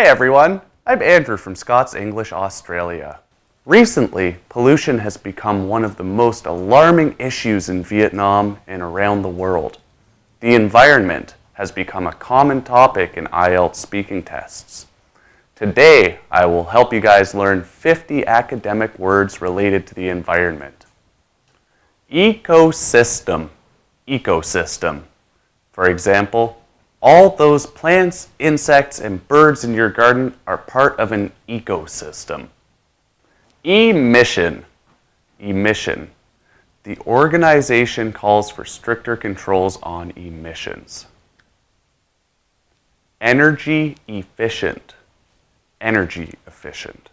Hi everyone, I'm Andrew from Scots English Australia. Recently, pollution has become one of the most alarming issues in Vietnam and around the world. The environment has become a common topic in IELTS speaking tests. Today, I will help you guys learn 50 academic words related to the environment. Ecosystem. Ecosystem. For example, all those plants, insects, and birds in your garden are part of an ecosystem. Emission. Emission. The organization calls for stricter controls on emissions. Energy efficient. Energy efficient.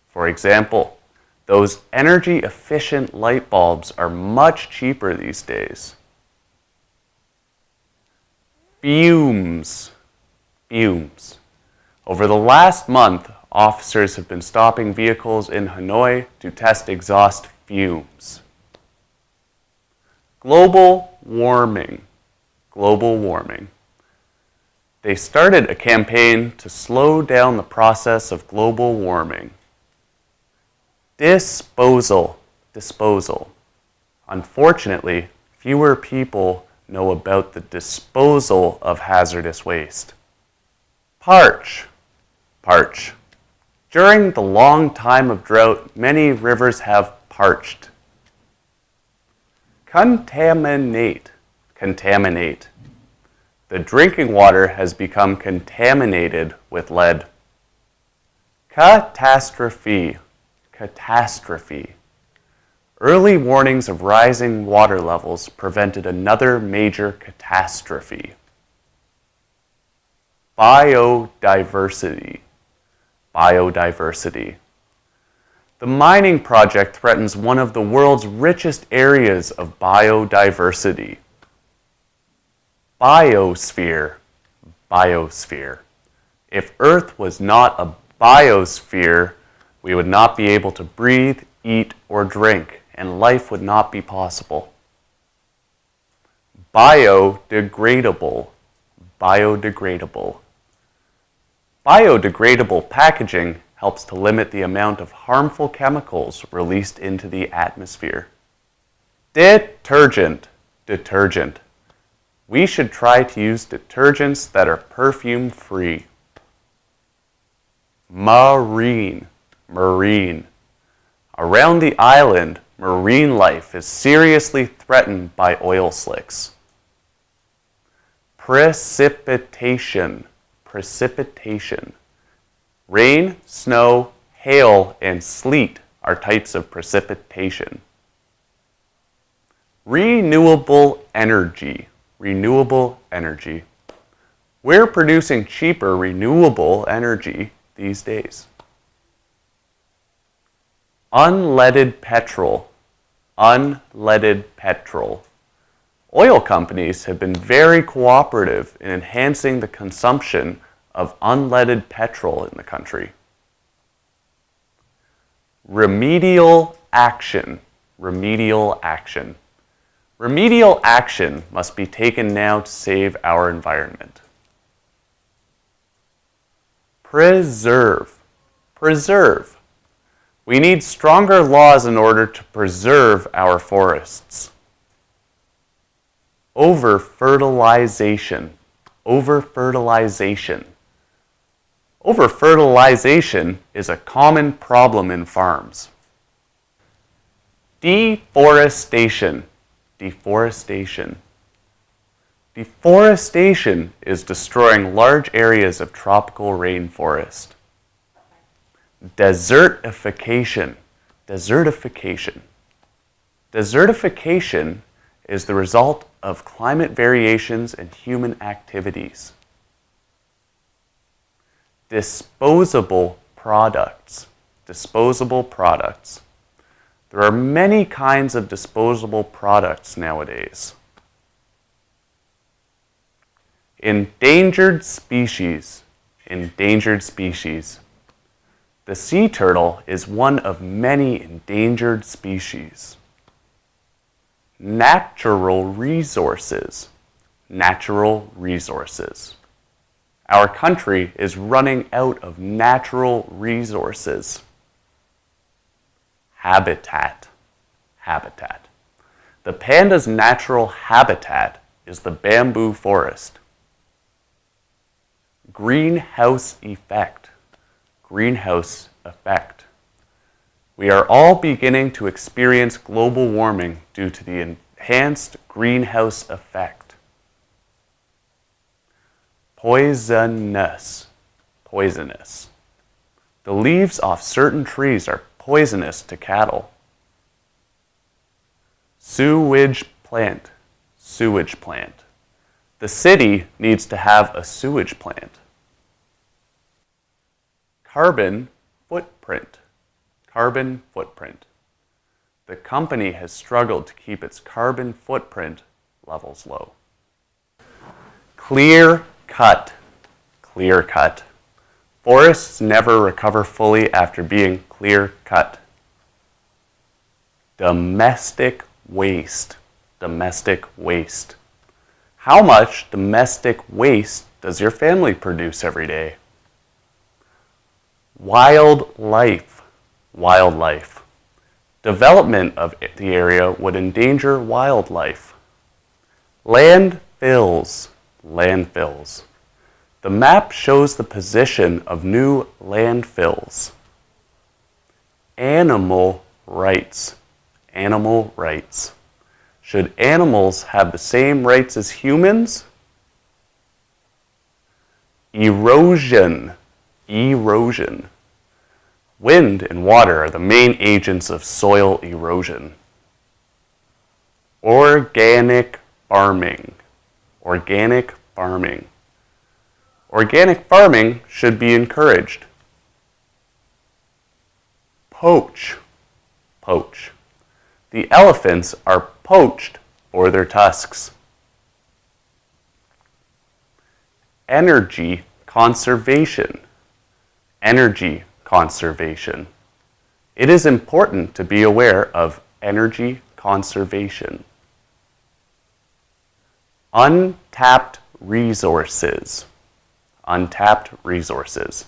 For example, those energy efficient light bulbs are much cheaper these days. Fumes. Fumes. Over the last month, officers have been stopping vehicles in Hanoi to test exhaust fumes. Global warming. Global warming. They started a campaign to slow down the process of global warming. Disposal. Disposal. Unfortunately, fewer people know about the disposal of hazardous waste. Parch. Parch. During the long time of drought, many rivers have parched. Contaminate. Contaminate. The drinking water has become contaminated with lead. Catastrophe. Catastrophe. Early warnings of rising water levels prevented another major catastrophe. Biodiversity. Biodiversity. The mining project threatens one of the world's richest areas of biodiversity. Biosphere. Biosphere. If Earth was not a biosphere, we would not be able to breathe, eat, or drink, and life would not be possible. Biodegradable. Biodegradable. Biodegradable packaging helps to limit the amount of harmful chemicals released into the atmosphere. Detergent. Detergent. We should try to use detergents that are perfume-free. Marine. Marine. Around the island, marine life is seriously threatened by oil slicks. Precipitation. Precipitation. Rain, snow, hail, and sleet are types of precipitation. Renewable energy. Renewable energy. We're producing cheaper renewable energy these days. Unleaded petrol. Unleaded petrol. Oil companies have been very cooperative in enhancing the consumption of unleaded petrol in the country. Remedial action. Remedial action. Remedial action must be taken now to save our environment. Preserve. Preserve. We need stronger laws in order to preserve our forests. Over-fertilization. Over-fertilization. Over-fertilization is a common problem in farms. Deforestation. Deforestation. Deforestation is destroying large areas of tropical rainforest. Desertification. Desertification. Desertification is the result of climate variations and human activities. Disposable products. Disposable products. There are many kinds of disposable products nowadays. Endangered species. Endangered species. The sea turtle is one of many endangered species. Natural resources. Natural resources. Our country is running out of natural resources. Habitat. Habitat. The panda's natural habitat is the bamboo forest. Greenhouse effect. Greenhouse effect. We are all beginning to experience global warming due to the enhanced greenhouse effect. Poisonous. Poisonous. The leaves off certain trees are poisonous to cattle. Sewage plant. Sewage plant. The city needs to have a sewage plant. Carbon footprint. Carbon footprint. The company has struggled to keep its carbon footprint levels low. Clear cut. Clear cut. Forests never recover fully after being clear cut. Domestic waste. Domestic waste. How much domestic waste does your family produce every day? Wildlife. Wildlife. Development of the area would endanger wildlife. Landfills. Landfills. The map shows the position of new landfills. Animal rights. Animal rights. Should animals have the same rights as humans? Erosion. Erosion. Wind and water are the main agents of soil erosion. Organic farming. Organic farming. Organic farming should be encouraged. Poach. Poach. The elephants are poached for their tusks. Energy conservation. Energy conservation. It is important to be aware of energy conservation. Untapped resources. Untapped resources.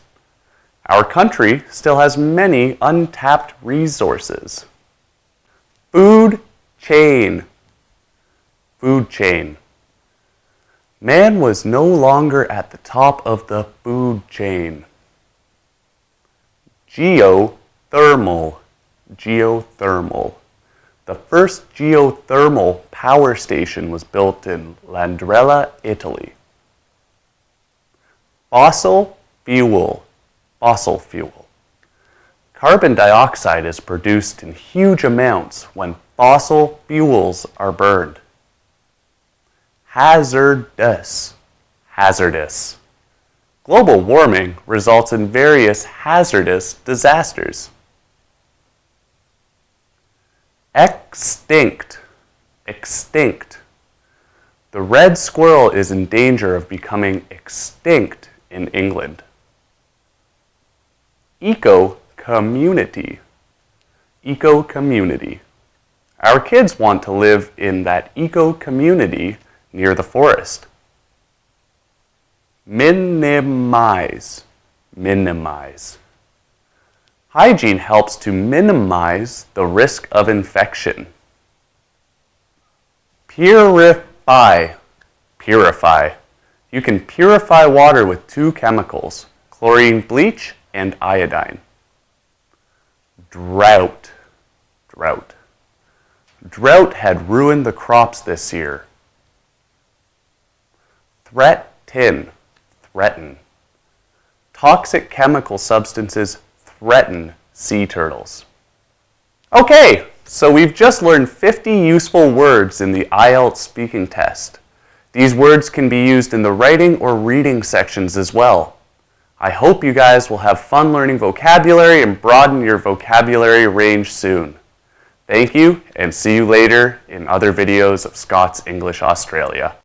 Our country still has many untapped resources. Food chain. Food chain. Man was no longer at the top of the food chain. Geothermal. Geothermal. The first geothermal power station was built in Landrella, Italy. Fossil fuel. Fossil fuel. Carbon dioxide is produced in huge amounts when fossil fuels are burned. Hazardous. Hazardous. Global warming results in various hazardous disasters. Extinct. Extinct. The red squirrel is in danger of becoming extinct in England. Eco-community. Eco-community. Our kids want to live in that eco-community near the forest. Minimize. Minimize. Hygiene helps to minimize the risk of infection. Purify. Purify. You can purify water with two chemicals, chlorine bleach and iodine. Drought. Drought. Drought had ruined the crops this year. Threaten. Threaten. Toxic chemical substances threaten sea turtles. Okay, so we've just learned 50 useful words in the IELTS speaking test. These words can be used in the writing or reading sections as well. I hope you guys will have fun learning vocabulary and broaden your vocabulary range soon. Thank you, and see you later in other videos of Scots English Australia.